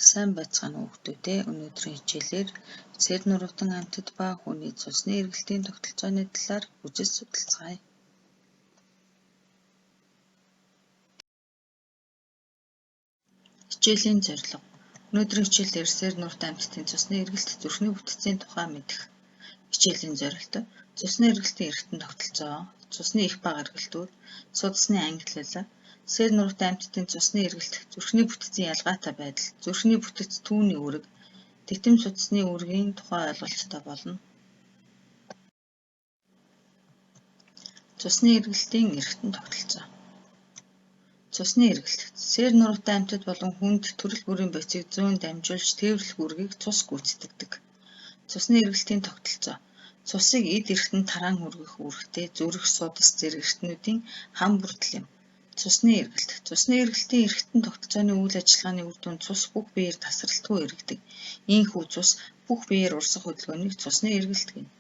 Сайн байцгаана уу хүүхдүүдээ. Өнөөдрийн хичээлээр сэр нуруудан амьтад ба хүний цусны эргэлтийн тогтолцооны талаар бүжиж судалцгаая. Хичээлийн зорилго. Өнөөдрийн хичээлээр сэр нуруудан амьтдын цусны эргэлт зүрхний бүтцийн тухай мэдэх. Хичээлийн зорилт цусны эргэлтийн эргэтэн тогтолцоо, цусны их бага эргэлтүүд, судасны ангиллал, сэр нуруутай амьтдын цусны эргэлт, зүрхний бүтцийн ялгаатай байдал, зүрхний бүтэц түүний үүрэг, титэм судасны үүргийн тухай ойлголттой болно. Цусны эргэлтийн эргэтэн тогтолцоо. Цусны эргэлт. Сэр нуруутай амьтад болон хүнд төрөл бүрийн бодисыг зөөн дамжуулж тээвэрлэх үүргийг цус гүйцэтгэдэг. Цусны эргэлтийн тогтолцоо. Цусыг эд эргэтэн тараан хүргэх үүрэгтэй зүрх, судас зэрэг эргэтнүүдийн хам бүрдэл юм. Цусны эргэлт. Цусны эргэлтийн эргэтэн тогтолцооны үйл ажиллагааны үр дүнд цус бүх биеэр тасралтгүй эргэдэг. Ийхүү цус бүх биеэр урсах хөдөлгөөнийг цусны эргэлт гэнэ.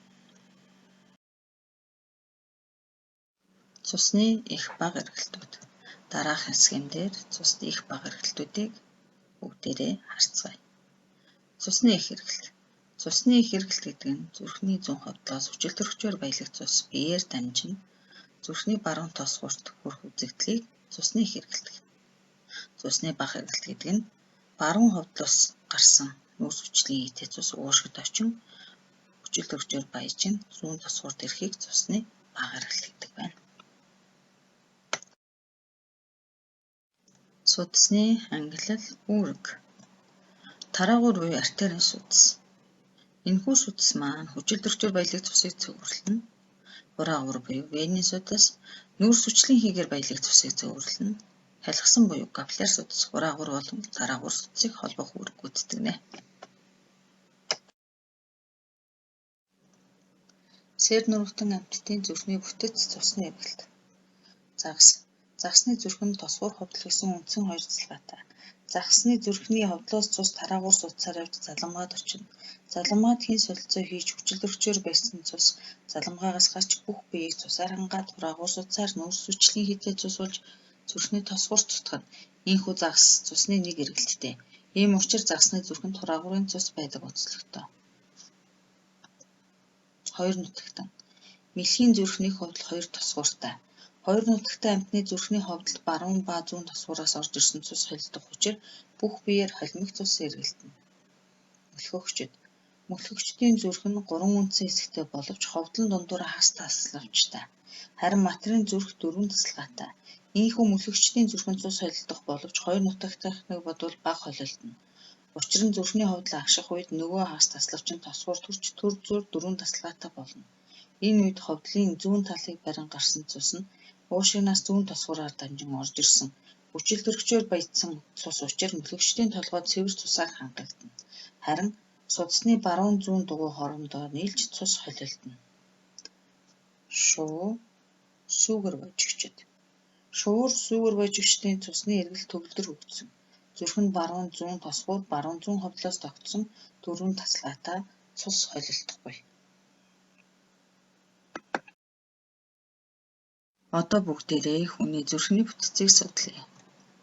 Цусны их бага эргэлтүүд. Дараах хэсгэмдэр цусны их бага эргэлтүүдийг бүгдээрээ харцгаая. Цусны их эргэлт. Цусны их эргэлт гэдэг нь зүрхний зүүн хавдлаас хүчилтөрөгчөөр баялаг цус биеэр дамжин зүрхний баруун тосгоорт хүрэх үзэгдлийг цусны их эргэлт гэнэ. Цусны бага эргэлт гэдэг нь баруун хавдлаас гарсан нүүрс хүчлийн хийтэй цус уушигд очин хүчилтөрөгчөөр баяжин зүүн тосгоорт ирэхийг цусны бага эргэлт гэдэг байна. Судасны ангиллал үүрэг. Тараагуур буюу артерийн судас. Энэхүү судас маань хүчилтөрөгчөөр баялаг цусыг цөөвөрлөнө. Хураагуур буюу венийн судас нүүрс хүчлийн хийгээр баялаг цусыг цөөвөрлөнө. Халхсан буюу капилляр судас хураагуур болон тараагуур судасыг холбох үүрэг гүйцэтгэнэ. Сэр нуруудан амьтдын зүрхний бүтэц цусны эргэлт. Загас. Загасны зүрх нь тосгуур ховдол гэсэн үндсэн хоёр цэцлэгтэй. Загасны зүрхний ховдлоос цус тараагуур судасаар явж заламгаад очино. Заламгаад хийн солилцоо хийж хүчилтөрөгчөөр барьсан цус заламгаагаас гарч бүх биеийг цусаар хангаад хураагуур судасаар нүүрс хүчлийн хийтэй цус болж зүрхний тосгоорт цутгана. Ийхүү загас цусны нэг эргэлттэй. Ийм учраас загасны зүрхэнд хураагуурын цус байдаг онцлогтой. Хоёр нутагтан. Мэлхийн зүрхний ховдол хоёр тосгууртай. Хоёр нутагтай амьтны зүрхний ховдолд баруун ба зүүн тосгуураас орж ирсэн цус холилдох учир бүх биеэр холимог цус эргэлдэнэ. Мөлхөгчд. Мөлхөгчдийн зүрх нь 3 үндсэн хэсэгтэй боловч ховдолн дундуураа хас тасалавчтай. Харин материйн зүрх 4 тасалгаатай. Ийхүү мөлхөгчдийн зүрхэнд цус холилдох боловч хоёр нутагтайхныг бодвол бага холилдоно. Учир нь зүрхний ховдол агших үед нөгөө хагас таславч нь тосгуур төрж төр зүүр 4 тасалгаатай болно. Энэ үед ховдлын зүүн талыг барин гарсан цус нь уушигнаас зүүн тосгуураар дамжин орж ирсэн хүчилтөрөгчөөр баяжсан цус учир мөлхөгчдийн толгойд цэвэр цусаар хангагдана. Харин судасны баруун зүүн дугуй хоорондоо нийлж цус холилдоно. Шувуу сүүгэр вожигчд. Шувуур сүүгэр вожигчдын цусны эргэлт төгөлдөр хөгжсөн. Зүрх нь баруун зүүн тосгуур баруун зүүн ховдлоос тогтсон 4 тасалгаатай цус холилдохгүй. Одоо бүгдээрээ хүний зүрхний бүтцийг судлая.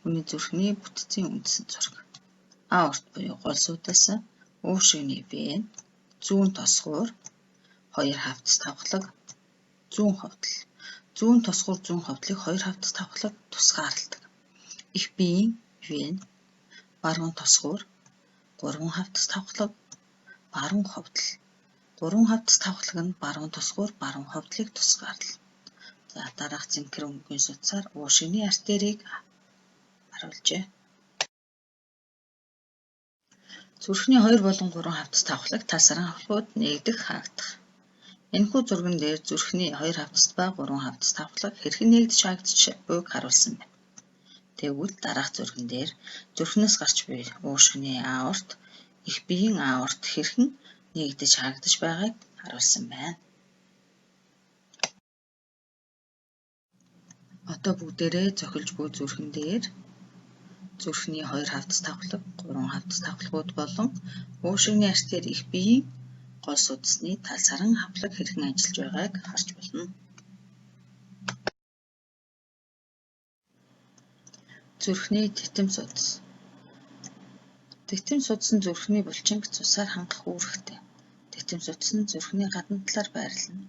Хүний зүрхний бүтцийн үндсэн зураг. Аорт буюу гол судас, уушигны вен, зүүн тосгуур, хоёр хавцас тавхлаг, зүүн ховдол. Зүүн тосгуур зүүн ховдлыг хоёр хавцас тавхлаг тусгаарладаг. Их биеийн вен, баруун тосгуур, 3 хавцас тавхлаг, баруун ховдол. 3 хавцас тавхлаг нь баруун тосгуур, баруун ховдлыг тусгаарлана. За дараах цэнхэр өнгөний судасаар уушигны артерийг харуулжээ. Зүрхний 2 болон 3 хавцас тавхлаг тасран авахуд нэгдэх хаагдах. Энэхүү зурган дээр зүрхний 2 хавцас ба 3 хавцас тавхлаг хэрхэн нэгдэж хаагдж буйг харуулсан байна. Тэгвэл дараах зурган дээр зүрхнээс гарч буй уушигны аорт, их биеийн аорт хэрхэн нэгдэж хаагдж байгааг харуулсан байна. Одоо бүгдээрээ цохилж буй зүрхэн дээр зүрхний 2 хавцас тавхлаг, 3 хавцас тавхлагууд болон уушигны артер их биеийн гол судасны талсаран хавлаг хэрхэн ажиллаж байгааг харж болно. Зүрхний титэм судас. Титэм судсан зүрхний булчинг цусаар хангах үүрэгтэй. Титэм судас нь зүрхний гадна талаар байрлана.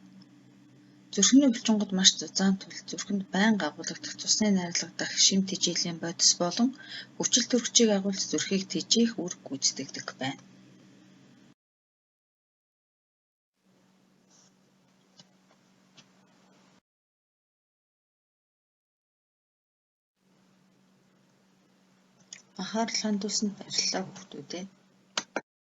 Зүрхний булчингууд маш зузаан тул зүрхэнд байнга агуулгадах цусны найрлагах шим тэжээлийн бодис болон хүчил төрөгчийг агуулж зүрхийг тэжээх үүрэг гүйцэтгэдэг байна. Анхаарал хандуулсанд баярлалаа хүүхдүүд ээ.